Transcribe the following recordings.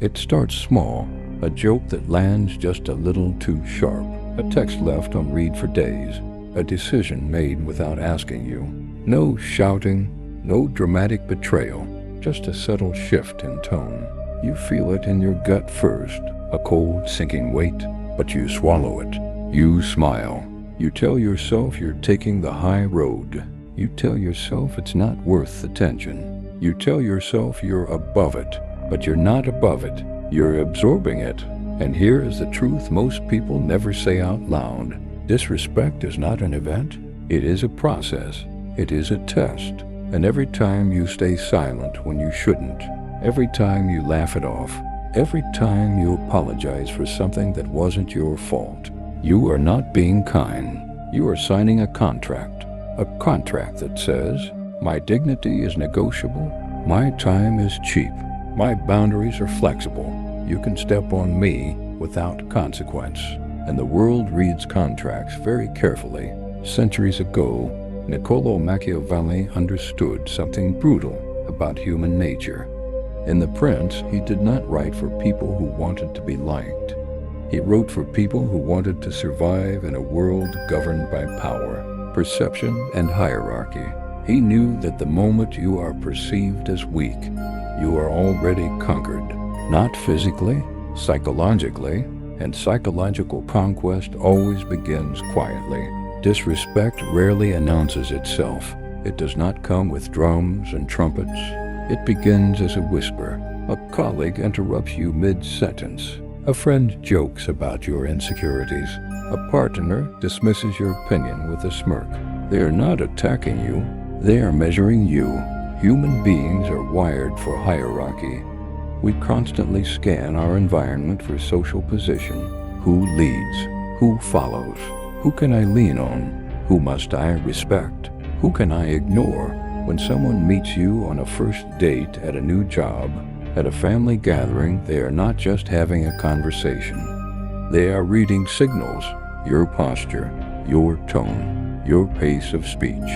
It starts small, a joke that lands just a little too sharp, a text left on read for days, a decision made without asking you. No shouting, no dramatic betrayal, just a subtle shift in tone. You feel it in your gut first, a cold, sinking weight, but you swallow it. You smile. You tell yourself you're taking the high road. You tell yourself it's not worth the tension. You tell yourself you're above it, but you're not above it. You're absorbing it. And here is the truth most people never say out loud. Disrespect is not an event. It is a process. It is a test. And every time you stay silent when you shouldn't, every time you laugh it off, every time you apologize for something that wasn't your fault, you are not being kind. You are signing a contract that says, my dignity is negotiable, my time is cheap, my boundaries are flexible. You can step on me without consequence. And the world reads contracts very carefully. Centuries ago, Niccolò Machiavelli understood something brutal about human nature. In The Prince, he did not write for people who wanted to be liked. He wrote for people who wanted to survive in a world governed by power, perception, and hierarchy. He knew that the moment you are perceived as weak, you are already conquered. Not physically, psychologically, and psychological conquest always begins quietly. Disrespect rarely announces itself. It does not come with drums and trumpets. It begins as a whisper. A colleague interrupts you mid-sentence. A friend jokes about your insecurities. A partner dismisses your opinion with a smirk. They are not attacking you. They are measuring you. Human beings are wired for hierarchy. We constantly scan our environment for social position. Who leads? Who follows? Who can I lean on? Who must I respect? Who can I ignore? When someone meets you on a first date at a new job, at a family gathering, they are not just having a conversation. They are reading signals, your posture, your tone, your pace of speech,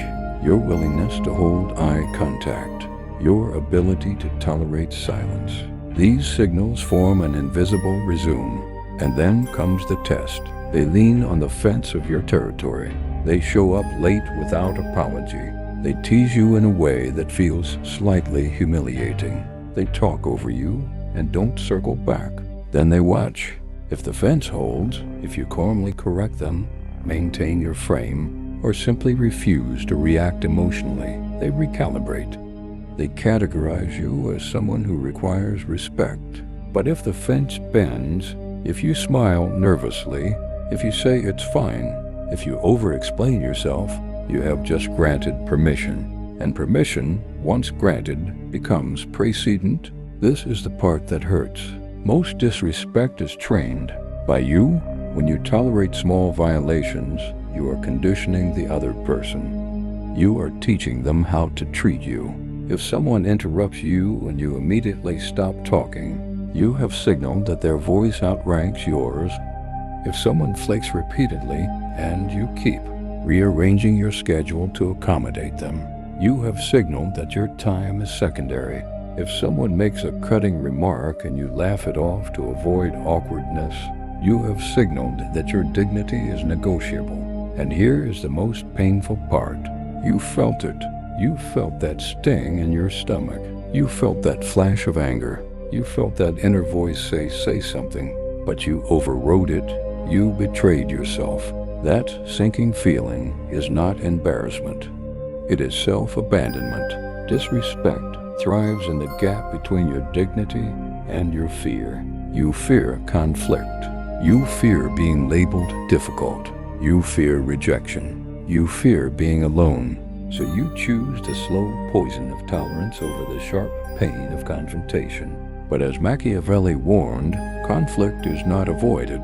your willingness to hold eye contact, your ability to tolerate silence. These signals form an invisible resume, and then comes the test. They lean on the fence of your territory. They show up late without apology. They tease you in a way that feels slightly humiliating. They talk over you and don't circle back. Then they watch. If the fence holds, if you calmly correct them, maintain your frame, or simply refuse to react emotionally, they recalibrate. They categorize you as someone who requires respect. But if the fence bends, if you smile nervously, if you say it's fine, if you over-explain yourself, you have just granted permission. And permission, once granted, becomes precedent. This is the part that hurts. Most disrespect is trained. By you, when you tolerate small violations, you are conditioning the other person. You are teaching them how to treat you. If someone interrupts you and you immediately stop talking, you have signaled that their voice outranks yours. If someone flakes repeatedly, and you keep rearranging your schedule to accommodate them, you have signaled that your time is secondary. If someone makes a cutting remark and you laugh it off to avoid awkwardness, you have signaled that your dignity is negotiable. And here is the most painful part. You felt it. You felt that sting in your stomach. You felt that flash of anger. You felt that inner voice say something, but you overrode it. You betrayed yourself. That sinking feeling is not embarrassment. It is self-abandonment. Disrespect thrives in the gap between your dignity and your fear. You fear conflict. You fear being labeled difficult. You fear rejection. You fear being alone. So you choose the slow poison of tolerance over the sharp pain of confrontation. But as Machiavelli warned, conflict is not avoided.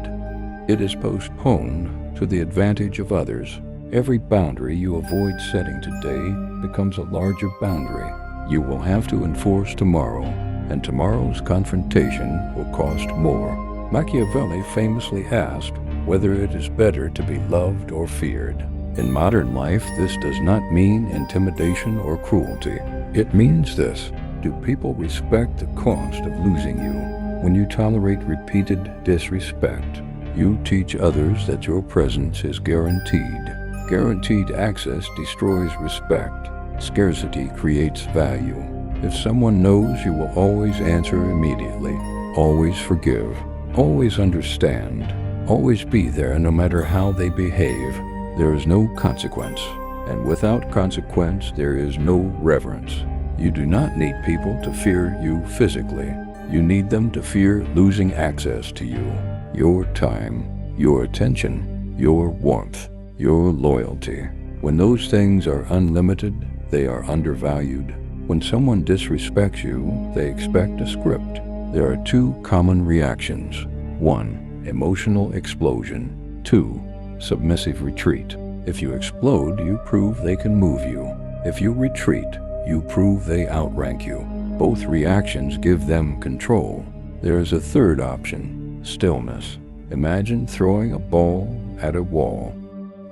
It is postponed to the advantage of others. Every boundary you avoid setting today becomes a larger boundary you will have to enforce tomorrow, and tomorrow's confrontation will cost more. Machiavelli famously asked whether it is better to be loved or feared. In modern life, this does not mean intimidation or cruelty. It means this: do people respect the cost of losing you? When you tolerate repeated disrespect, you teach others that your presence is guaranteed. Guaranteed access destroys respect. Scarcity creates value. If someone knows you will always answer immediately, always forgive, always understand, always be there no matter how they behave, there is no consequence. And without consequence, there is no reverence. You do not need people to fear you physically. You need them to fear losing access to you, your time, your attention, your warmth, your loyalty. When those things are unlimited, they are undervalued. When someone disrespects you, they expect a script. There are two common reactions. 1. Emotional explosion. 2. Submissive retreat. If you explode, you prove they can move you. If you retreat, you prove they outrank you. Both reactions give them control. There is a third option, stillness. Imagine throwing a ball at a wall.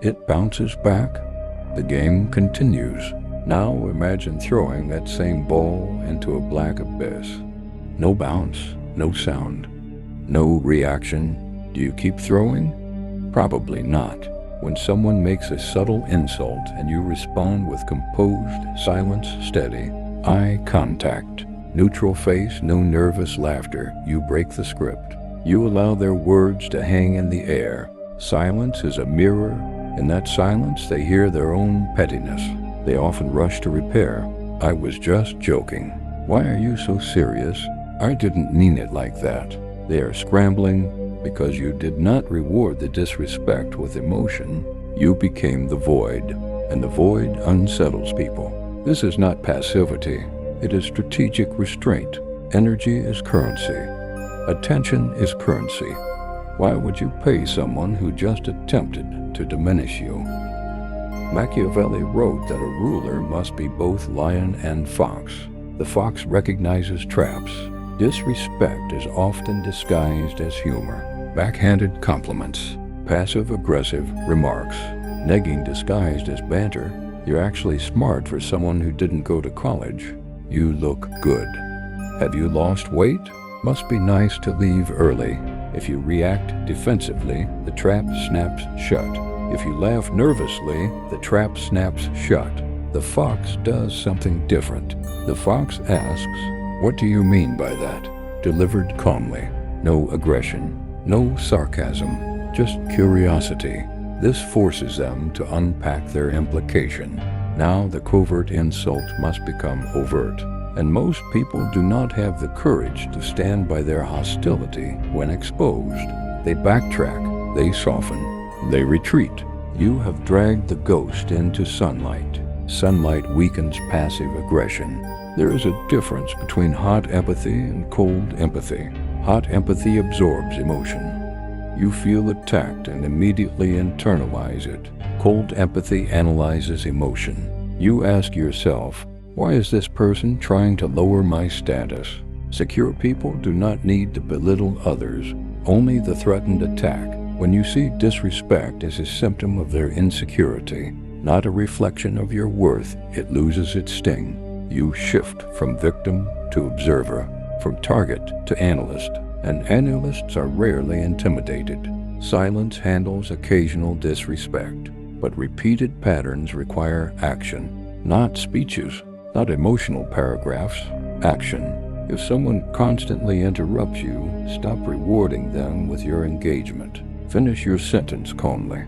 It bounces back. The game continues. Now imagine throwing that same ball into a black abyss. No bounce, no sound, no reaction. Do you keep throwing? Probably not. When someone makes a subtle insult and you respond with composed silence, steady eye contact, neutral face, no nervous laughter, you break the script. You allow their words to hang in the air. Silence is a mirror. In that silence, they hear their own pettiness. They often rush to repair. I was just joking. Why are you so serious? I didn't mean it like that. They are scrambling because you did not reward the disrespect with emotion. You became the void, and the void unsettles people. This is not passivity. It is strategic restraint. Energy is currency. Attention is currency. Why would you pay someone who just attempted to diminish you? Machiavelli wrote that a ruler must be both lion and fox. The fox recognizes traps. Disrespect is often disguised as humor. Backhanded compliments, passive-aggressive remarks, negging disguised as banter. You're actually smart for someone who didn't go to college. You look good. Have you lost weight? Must be nice to leave early. If you react defensively, the trap snaps shut. If you laugh nervously, the trap snaps shut. The fox does something different. The fox asks, "What do you mean by that?" Delivered calmly. No aggression, no sarcasm, just curiosity. This forces them to unpack their implication. Now the covert insult must become overt. And most people do not have the courage to stand by their hostility when exposed. They backtrack, they soften, they retreat. You have dragged the ghost into sunlight. Sunlight weakens passive aggression. There is a difference between hot empathy and cold empathy. Hot empathy absorbs emotion. You feel attacked and immediately internalize it. Cold empathy analyzes emotion. You ask yourself, why is this person trying to lower my status? Secure people do not need to belittle others, only the threatened attack. When you see disrespect as a symptom of their insecurity, not a reflection of your worth, it loses its sting. You shift from victim to observer, from target to analyst, and analysts are rarely intimidated. Silence handles occasional disrespect, but repeated patterns require action, not speeches. Not emotional paragraphs, action. If someone constantly interrupts you, stop rewarding them with your engagement. Finish your sentence calmly.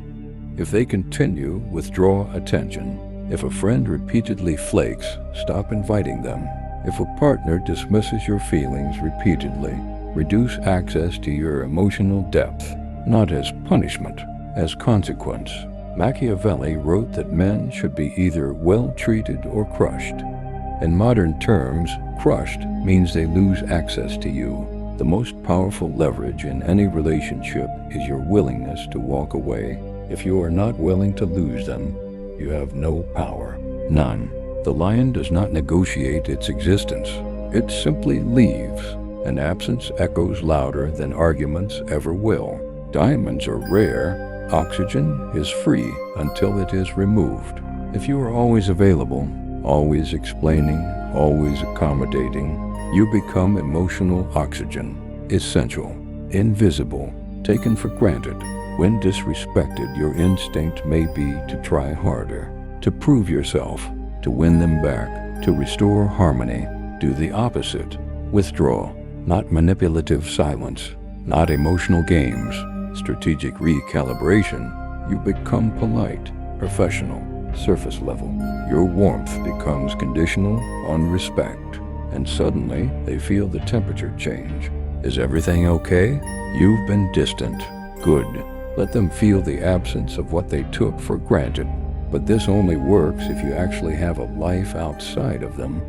If they continue, withdraw attention. If a friend repeatedly flakes, stop inviting them. If a partner dismisses your feelings repeatedly, reduce access to your emotional depth, not as punishment, as consequence. Machiavelli wrote that men should be either well-treated or crushed. In modern terms, crushed means they lose access to you. The most powerful leverage in any relationship is your willingness to walk away. If you are not willing to lose them, you have no power. None. The lion does not negotiate its existence. It simply leaves. An absence echoes louder than arguments ever will. Diamonds are rare. Oxygen is free until it is removed. If you are always available, always explaining, always accommodating, you become emotional oxygen. essential, invisible, taken for granted. When disrespected, your instinct may be to try harder, to prove yourself, to win them back, to restore harmony. Do the opposite. Withdraw, not manipulative silence, not emotional games, strategic recalibration. You become polite, professional, surface level. Your warmth becomes conditional on respect, and suddenly they feel the temperature change. Is everything okay? You've been distant. Good. Let them feel the absence of what they took for granted. But this only works if you actually have a life outside of them.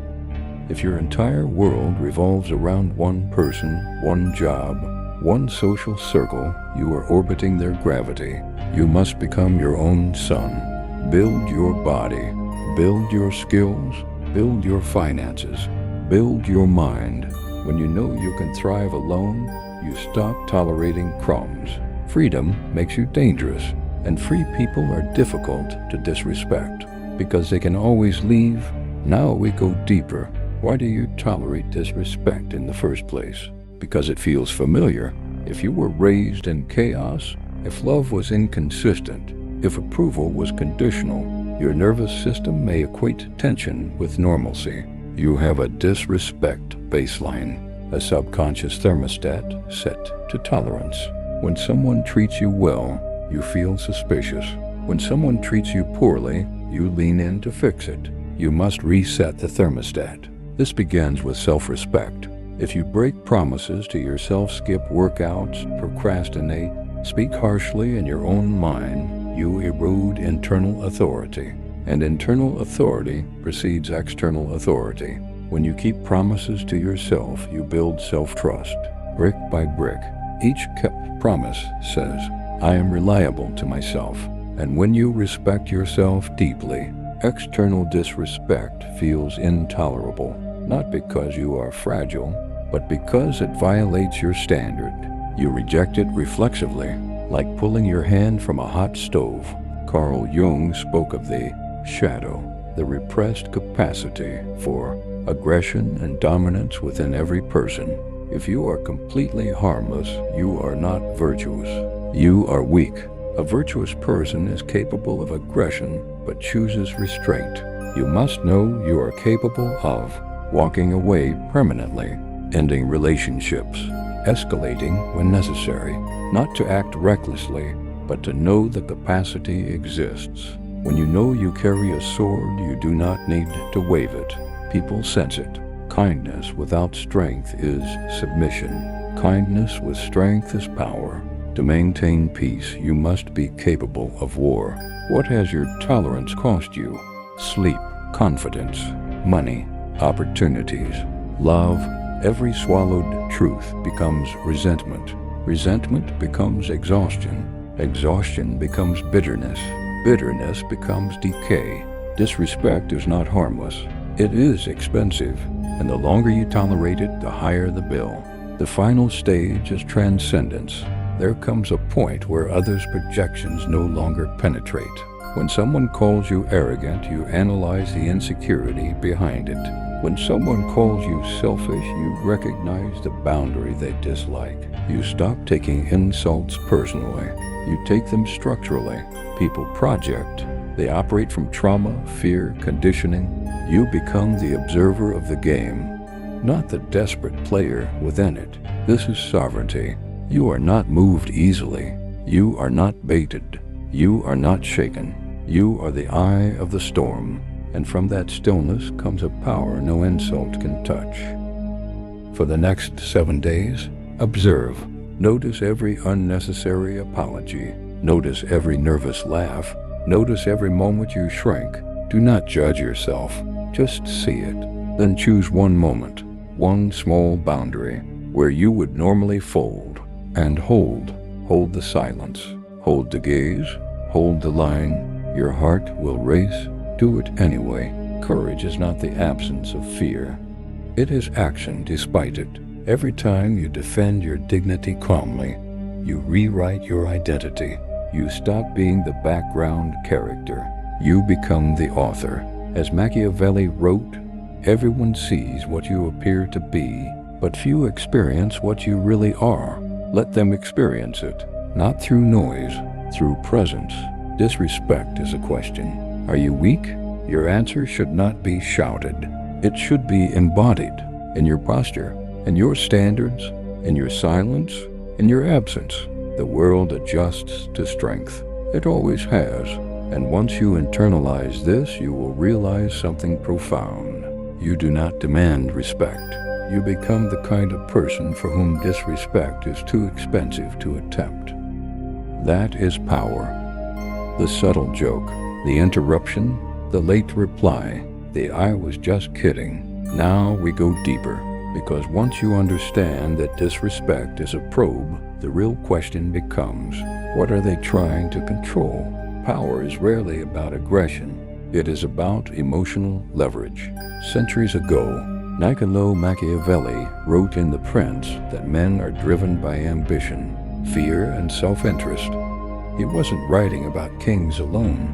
If your entire world revolves around one person, one job, one social circle, you are orbiting their gravity. You must become your own sun. Build your body. Build your skills. Build your finances. Build your mind. When you know you can thrive alone, you stop tolerating crumbs. Freedom makes you dangerous, and free people are difficult to disrespect because they can always leave. Now we go deeper. Why do you tolerate disrespect in the first place? Because it feels familiar. If you were raised in chaos, if love was inconsistent, if approval was conditional, your nervous system may equate tension with normalcy. You have a disrespect baseline, a subconscious thermostat set to tolerance. When someone treats you well, you feel suspicious. When someone treats you poorly, you lean in to fix it. You must reset the thermostat. This begins with self-respect. If you break promises to yourself, skip workouts, procrastinate, speak harshly in your own mind, you erode internal authority. And internal authority precedes external authority. When you keep promises to yourself, you build self-trust, brick by brick. Each kept promise says, I am reliable to myself. And when you respect yourself deeply, external disrespect feels intolerable, not because you are fragile, but because it violates your standard. You reject it reflexively, like pulling your hand from a hot stove. Carl Jung spoke of the shadow, the repressed capacity for aggression and dominance within every person. If you are completely harmless, you are not virtuous. You are weak. A virtuous person is capable of aggression, but chooses restraint. You must know you are capable of walking away permanently, ending relationships, escalating when necessary, not to act recklessly, but to know the capacity exists. When you know you carry a sword, you do not need to wave it. People sense it. Kindness without strength is submission. Kindness with strength is power. To maintain peace, you must be capable of war. What has your tolerance cost you? Sleep, confidence, money, opportunities, love. Every swallowed truth becomes resentment. Resentment becomes exhaustion. Exhaustion becomes bitterness. Bitterness becomes decay. Disrespect is not harmless. It is expensive, and the longer you tolerate it, the higher the bill. The final stage is transcendence. There comes a point where others' projections no longer penetrate. When someone calls you arrogant, you analyze the insecurity behind it. When someone calls you selfish, you recognize the boundary they dislike. You stop taking insults personally. You take them structurally. People project. They operate from trauma, fear, conditioning. You become the observer of the game, not the desperate player within it. This is sovereignty. You are not moved easily. You are not baited. You are not shaken. You are the eye of the storm, and from that stillness comes a power no insult can touch. For the next 7 days, observe. Notice every unnecessary apology. Notice every nervous laugh. Notice every moment you shrink. Do not judge yourself. Just see it. Then choose one moment, one small boundary, where you would normally fold. And hold. Hold the silence. Hold the gaze. Hold the line. Your heart will race. Do it anyway. Courage is not the absence of fear. It is action despite it. Every time you defend your dignity calmly, you rewrite your identity. You stop being the background character. You become the author. As Machiavelli wrote, everyone sees what you appear to be, but few experience what you really are. Let them experience it, not through noise, through presence. Disrespect is a question. Are you weak? Your answer should not be shouted. It should be embodied in your posture, in your standards, in your silence, in your absence. The world adjusts to strength. It always has. And once you internalize this, you will realize something profound. You do not demand respect. You become the kind of person for whom disrespect is too expensive to attempt. That is power. The subtle joke, the interruption, the late reply, the "I was just kidding." Now we go deeper, because once you understand that disrespect is a probe, the real question becomes, what are they trying to control? Power is rarely about aggression. It is about emotional leverage. Centuries ago, Niccolò Machiavelli wrote in The Prince that men are driven by ambition, fear, and self-interest. He wasn't writing about kings alone.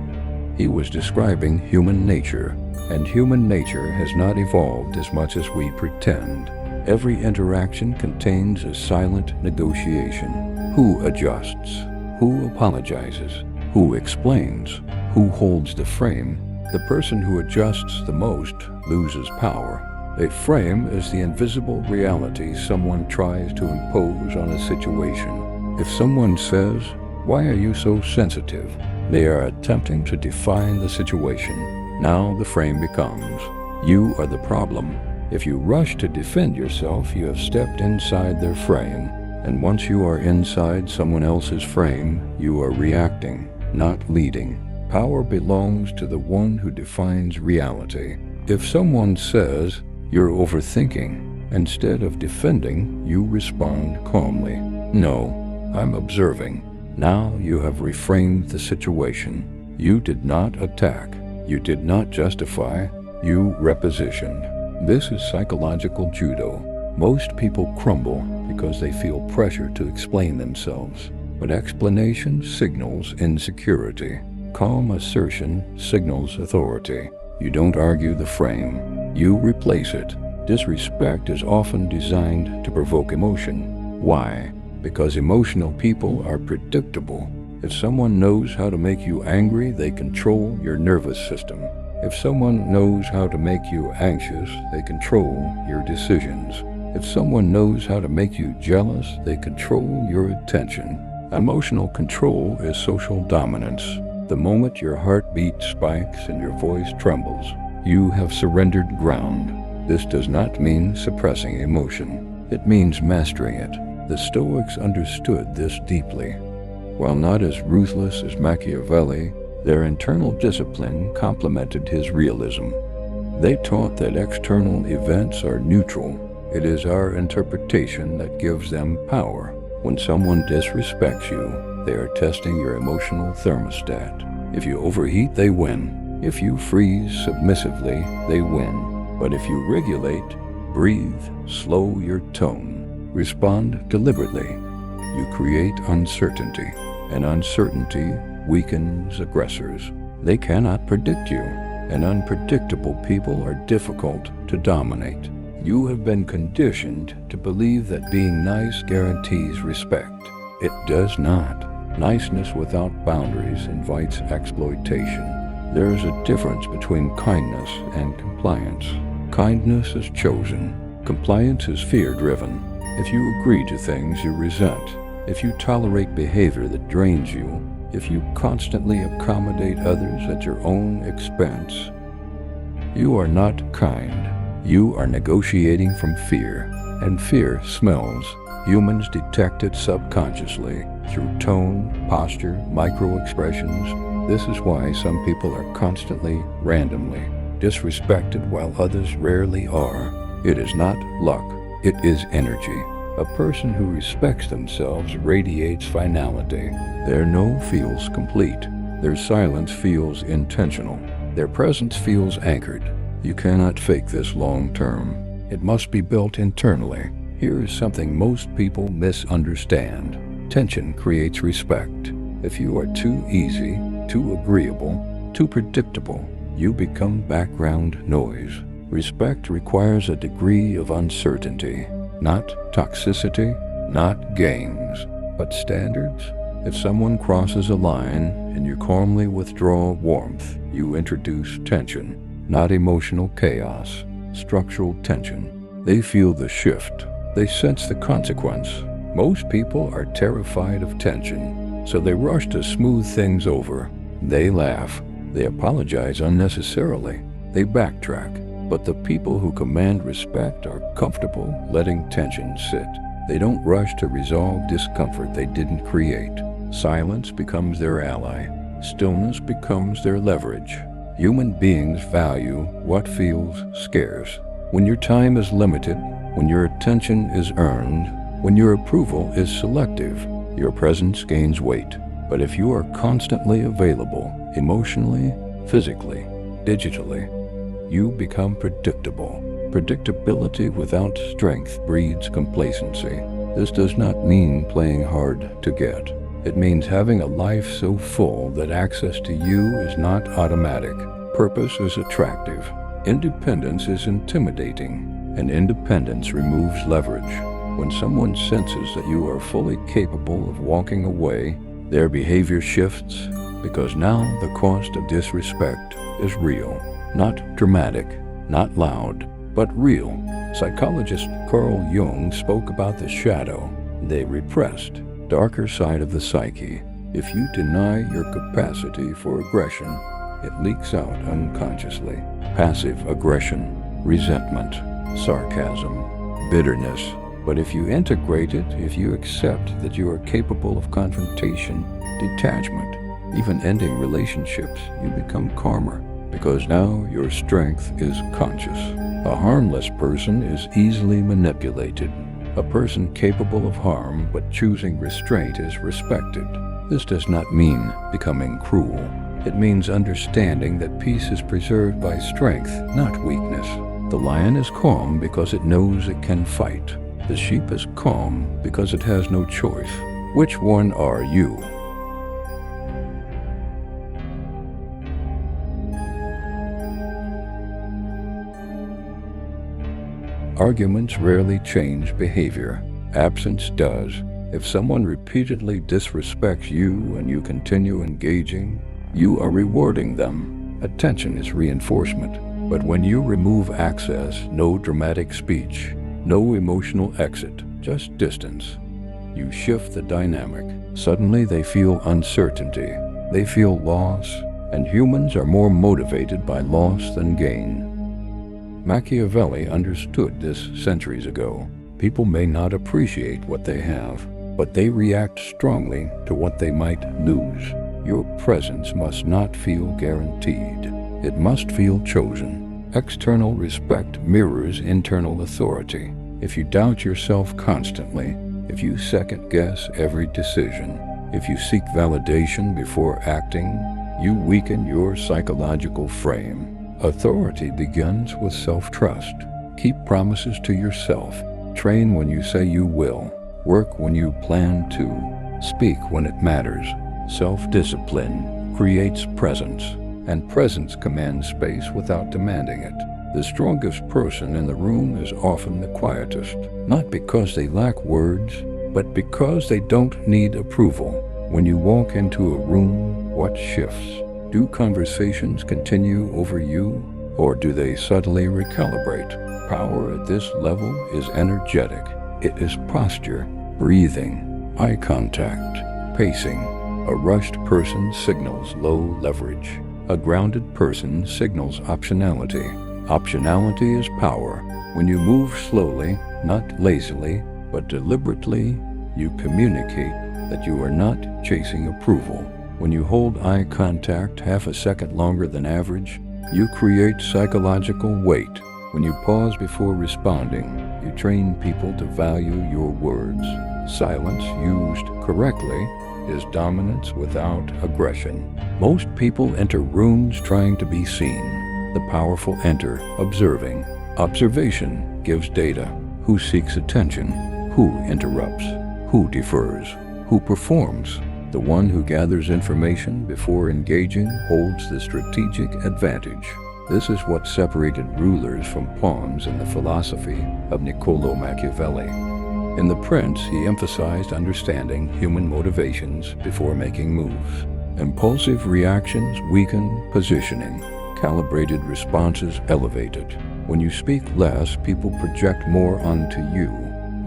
He was describing human nature, and human nature has not evolved as much as we pretend. Every interaction contains a silent negotiation. Who adjusts? Who apologizes? Who explains? Who holds the frame? The person who adjusts the most loses power. A frame is the invisible reality someone tries to impose on a situation. If someone says, "Why are you so sensitive?" they are attempting to define the situation. Now the frame becomes, you are the problem. If you rush to defend yourself, you have stepped inside their frame. And once you are inside someone else's frame, you are reacting, not leading. Power belongs to the one who defines reality. If someone says, "You're overthinking," instead of defending, you respond calmly, "No, I'm observing." Now you have reframed the situation. You did not attack. You did not justify. You repositioned. This is psychological judo. Most people crumble because they feel pressure to explain themselves. But explanation signals insecurity. Calm assertion signals authority. You don't argue the frame. You replace it. Disrespect is often designed to provoke emotion. Why? Because emotional people are predictable. If someone knows how to make you angry, they control your nervous system. If someone knows how to make you anxious, they control your decisions. If someone knows how to make you jealous, they control your attention. Emotional control is social dominance. The moment your heartbeat spikes and your voice trembles, you have surrendered ground. This does not mean suppressing emotion. It means mastering it. The Stoics understood this deeply. While not as ruthless as Machiavelli, their internal discipline complemented his realism. They taught that external events are neutral. It is our interpretation that gives them power. When someone disrespects you, they are testing your emotional thermostat. If you overheat, they win. If you freeze submissively, they win. But if you regulate, breathe, slow your tone, respond deliberately, you create uncertainty, and uncertainty weakens aggressors. They cannot predict you, and unpredictable people are difficult to dominate. You have been conditioned to believe that being nice guarantees respect. It does not. Niceness without boundaries invites exploitation. There is a difference between kindness and compliance. Kindness is chosen. Compliance is fear-driven. If you agree to things you resent, if you tolerate behavior that drains you, if you constantly accommodate others at your own expense, you are not kind. You are negotiating from fear, and fear smells. Humans detect it subconsciously through tone, posture, micro-expressions. This is why some people are constantly, randomly, disrespected while others rarely are. It is not luck, it is energy. A person who respects themselves radiates finality. Their no feels complete. Their silence feels intentional. Their presence feels anchored. You cannot fake this long term. It must be built internally. Here is something most people misunderstand. Tension creates respect. If you are too easy, too agreeable, too predictable, you become background noise. Respect requires a degree of uncertainty. Not toxicity, not games, but standards. If someone crosses a line and you calmly withdraw warmth, you introduce tension, not emotional chaos, structural tension. They feel the shift. They sense the consequence. Most people are terrified of tension, so they rush to smooth things over. They laugh. They apologize unnecessarily. They backtrack. But the people who command respect are comfortable letting tension sit. They don't rush to resolve discomfort they didn't create. Silence becomes their ally. Stillness becomes their leverage. Human beings value what feels scarce. When your time is limited, when your attention is earned, when your approval is selective, your presence gains weight. But if you are constantly available, emotionally, physically, digitally, you become predictable. Predictability without strength breeds complacency. This does not mean playing hard to get. It means having a life so full that access to you is not automatic. Purpose is attractive. Independence is intimidating, and independence removes leverage. When someone senses that you are fully capable of walking away, their behavior shifts because now the cost of disrespect is real. Not dramatic, not loud, but real. Psychologist Carl Jung spoke about the shadow, the repressed, darker side of the psyche. If you deny your capacity for aggression, it leaks out unconsciously. Passive aggression, resentment, sarcasm, bitterness. But if you integrate it, if you accept that you are capable of confrontation, detachment, even ending relationships, you become calmer. Because now your strength is conscious. A harmless person is easily manipulated. A person capable of harm but choosing restraint is respected. This does not mean becoming cruel. It means understanding that peace is preserved by strength, not weakness. The lion is calm because it knows it can fight. The sheep is calm because it has no choice. Which one are you? Arguments rarely change behavior. Absence does. If someone repeatedly disrespects you and you continue engaging, you are rewarding them. Attention is reinforcement. But when you remove access, no dramatic speech, no emotional exit, just distance, you shift the dynamic. Suddenly they feel uncertainty. They feel loss, and humans are more motivated by loss than gain. Machiavelli understood this centuries ago. People may not appreciate what they have, but they react strongly to what they might lose. Your presence must not feel guaranteed. It must feel chosen. External respect mirrors internal authority. If you doubt yourself constantly, if you second-guess every decision, if you seek validation before acting, you weaken your psychological frame. Authority begins with self-trust. Keep promises to yourself. Train when you say you will. Work when you plan to. Speak when it matters. Self-discipline creates presence, and presence commands space without demanding it. The strongest person in the room is often the quietest, not because they lack words, but because they don't need approval. When you walk into a room, what shifts? Do conversations continue over you, or do they subtly recalibrate? Power at this level is energetic. It is posture, breathing, eye contact, pacing. A rushed person signals low leverage. A grounded person signals optionality. Optionality is power. When you move slowly, not lazily, but deliberately, you communicate that you are not chasing approval. When you hold eye contact half a second longer than average, you create psychological weight. When you pause before responding, you train people to value your words. Silence used correctly is dominance without aggression. Most people enter rooms trying to be seen. The powerful enter observing. Observation gives data. Who seeks attention? Who interrupts? Who defers? Who performs? The one who gathers information before engaging holds the strategic advantage. This is what separated rulers from pawns in the philosophy of Niccolò Machiavelli. In The Prince, he emphasized understanding human motivations before making moves. Impulsive reactions weaken positioning. Calibrated responses elevated. When you speak less, people project more onto you.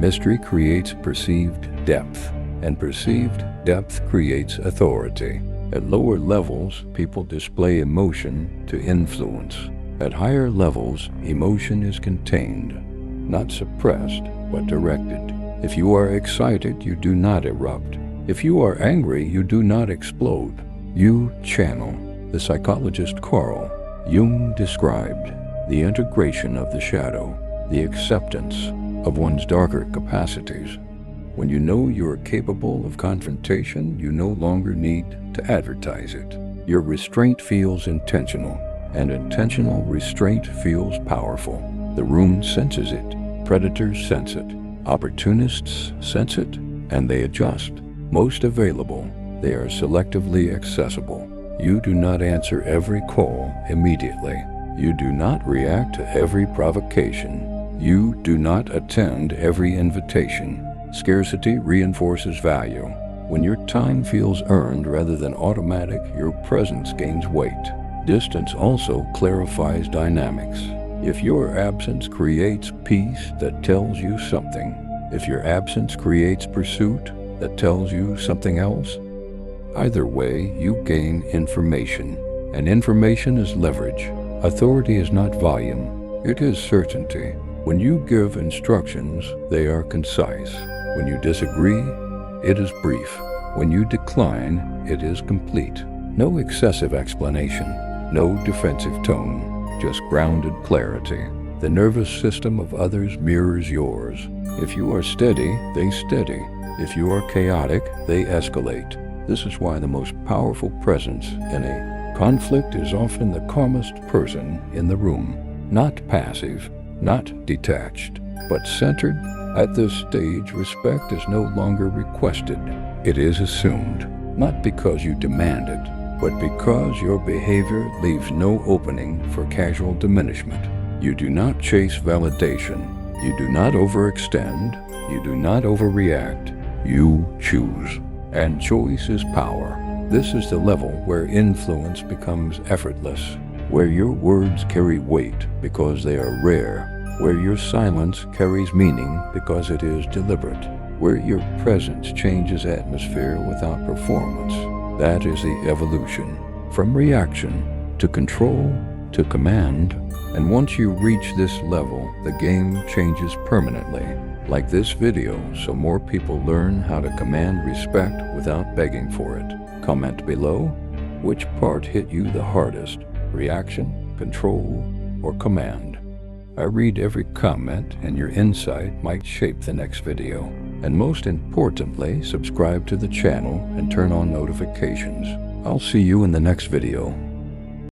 Mystery creates perceived depth, and perceived depth creates authority. At lower levels, people display emotion to influence. At higher levels, emotion is contained, not suppressed, but directed. If you are excited, you do not erupt. If you are angry, you do not explode. You channel. The psychologist Carl Jung described the integration of the shadow, the acceptance of one's darker capacities. When you know you are capable of confrontation, you no longer need to advertise it. Your restraint feels intentional, and intentional restraint feels powerful. The room senses it, predators sense it, opportunists sense it, and they adjust. Most available, they are selectively accessible. You do not answer every call immediately. You do not react to every provocation. You do not attend every invitation. Scarcity reinforces value. When your time feels earned rather than automatic, your presence gains weight. Distance also clarifies dynamics. If your absence creates peace, that tells you something. If your absence creates pursuit, that tells you something else. Either way, you gain information, and information is leverage. Authority is not volume, it is certainty. When you give instructions, they are concise. When you disagree, it is brief. When you decline, it is complete. No excessive explanation, no defensive tone, just grounded clarity. The nervous system of others mirrors yours. If you are steady, they steady. If you are chaotic, they escalate. This is why the most powerful presence in a conflict is often the calmest person in the room. Not passive, not detached, but centered. At this stage, respect is no longer requested. It is assumed, not because you demand it, but because your behavior leaves no opening for casual diminishment. You do not chase validation. You do not overextend. You do not overreact. You choose. And choice is power. This is the level where influence becomes effortless, where your words carry weight because they are rare, where your silence carries meaning because it is deliberate, where your presence changes atmosphere without performance. That is the evolution, from reaction to control to command. And once you reach this level, the game changes permanently. Like this video, so more people learn how to command respect without begging for it. Comment below, which part hit you the hardest? Reaction, control, or command? I read every comment, and your insight might shape the next video. And most importantly, subscribe to the channel and turn on notifications. I'll see you in the next video.